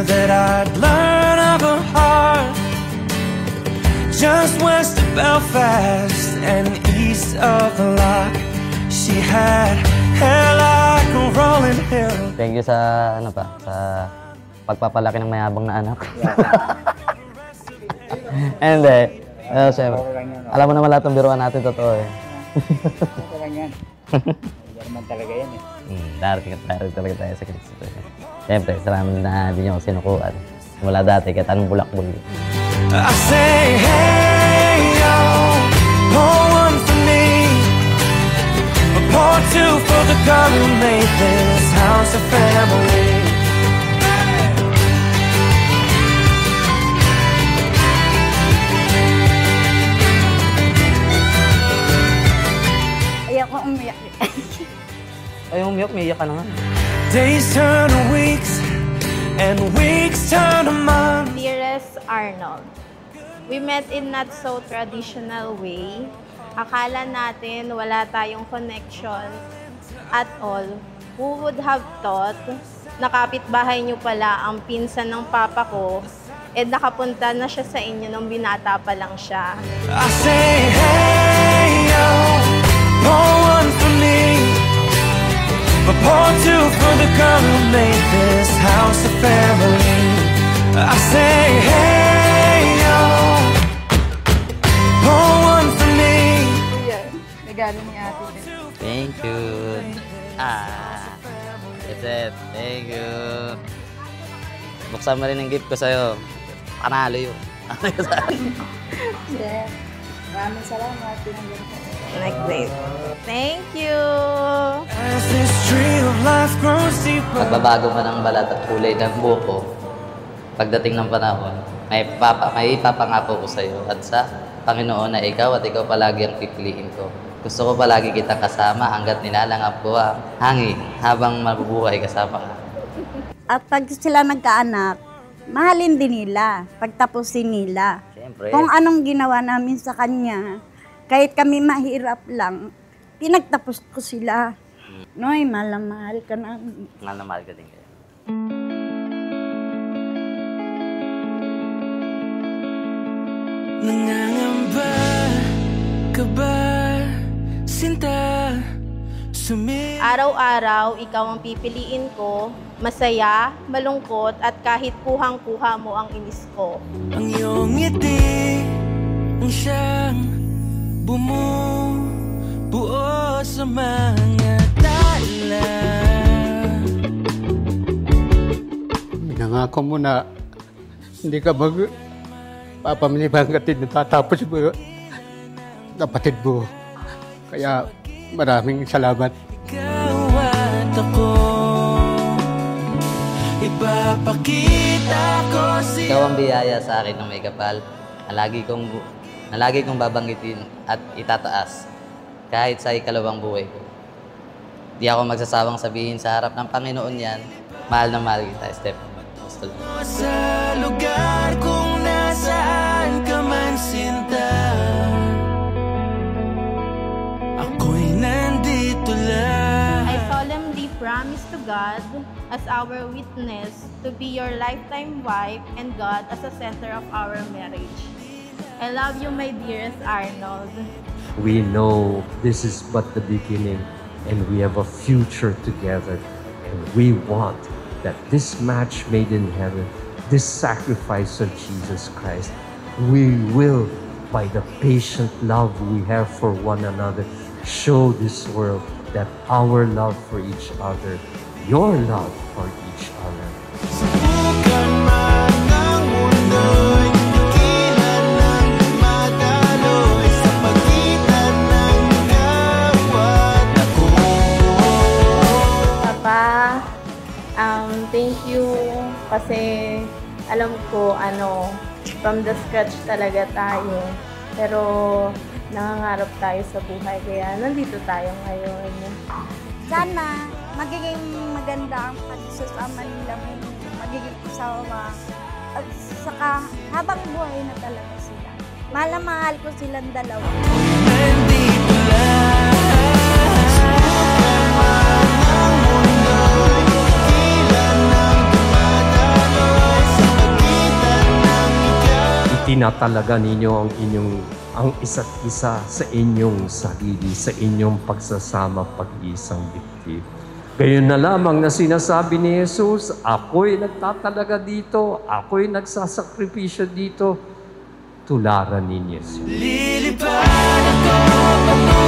that I'd learn of her heart. Just west of Belfast and east of the Loch, she had hair like a rolling hill. Thank you sa sa pagpapalaki ng mayabang na anak. And syempre, alam mo naman lahat ng biruan natin, totoo eh. Okay lang yan. Hindi naman talaga yan eh. Darating talaga tayo sa Kristo. Siyempre, salamat na hindi niyo ako sinukuan. Mula dati, kahit anong bulakbol. I say, hey, yo, pour one for me, pour two for the girl who made this house a family. Ayoko umiyak. Ay, umiyak ka na nga. Days turn to weeks, and weeks turn to months. Dearest Arnold, we met in not so traditional way. Akala natin wala tayong connection at all. Who would have thought na kapitbahay niyo pala ang pinsan ng papa ko, nakapunta na siya sa inyo nung binata pa lang siya. I say, hey, yo, pour one for me, pour two for the girl who made this house a family. I say, hey, yo, pour one for me. Yan, regalo ni ate. Thank you. That's it. Thank you. Buksan mo rin ang gift ko sa'yo. Panalo yun. Chef, maraming salamat. Like this. Thank you. As this tree of life grows deeper. Magbabago man ang balat at kulay ng buhok, pagdating ng panahon, may ipapangako ko sa iyo at sa Panginoon na ikaw at ikaw palagi ang pipiliin ko. Gusto ko palagi kita kasama hanggat nilalangap ko ang hangin habang mabubuhay kasama ka. At pag sila nagkaanak, mahalin din nila, pagtapusin nila. Siyempre. Kung anong ginawa namin sa kanya, kahit kami mahirap lang, pinagtapos ko sila. Noy, mahal na mahal ka namin. Mahal na mahal ka din kayo. Nangangamba ka ba, sinta? Araw-araw, ikaw ang pipiliin ko, masaya, malungkot, at kahit kuhang-kuha mo ang inis ko. Ang iyong ngiti, ang siyang bumubuo sa mga tala. Nangako mo na hindi ka papamilibangatid na tatapos mo kapatid mo. Kaya maraming salamat. Ikaw at ako, ipapakita ko siya. Ikaw ang biyaya sa akin ng may kapal na lagi kong babanggitin at itataas kahit sa ikalawang buhay ko. Di ako magsasawang sabihin sa harap ng Panginoon yan, mahal na mahal kita, Step. Gusto lang. Sa lugar kung nasaan ka man, sinta, ako'y nandito lang. I solemnly promise to God as our witness to be your lifetime wife and God as the center of our marriage. I love you, my dearest Arnold. We know this is but the beginning and we have a future together. And we want that this match made in heaven, this sacrifice of Jesus Christ, we will, by the patient love we have for one another, show this world that our love for each other, your love for each other. Subukan man ang mundo'y dakilan ng madaloy sa pagitan ng ikaw at ako. Papa, thank you kasi alam ko from the scratch talaga tayo. Pero nangangarap tayo sa buhay kaya nandito tayo ngayon. Sana magiging maganda ang pagsasama nila, magiging kasama. At saka habang buhay na talaga sila. Mahal na mahal ko silang dalawa. Nandito lang. Subukan man ang mundo'y dakilan ng dumadaloy tinatalaga ninyo ang isa't isa sa inyong sarili, sa inyong pagsasama pag-isang dibdib. Gayon na lamang na sinasabi ni Jesus, ako'y nagtatalaga dito, ako'y nagsasakripisyo dito, tularan ninyo siya. Lilipad ako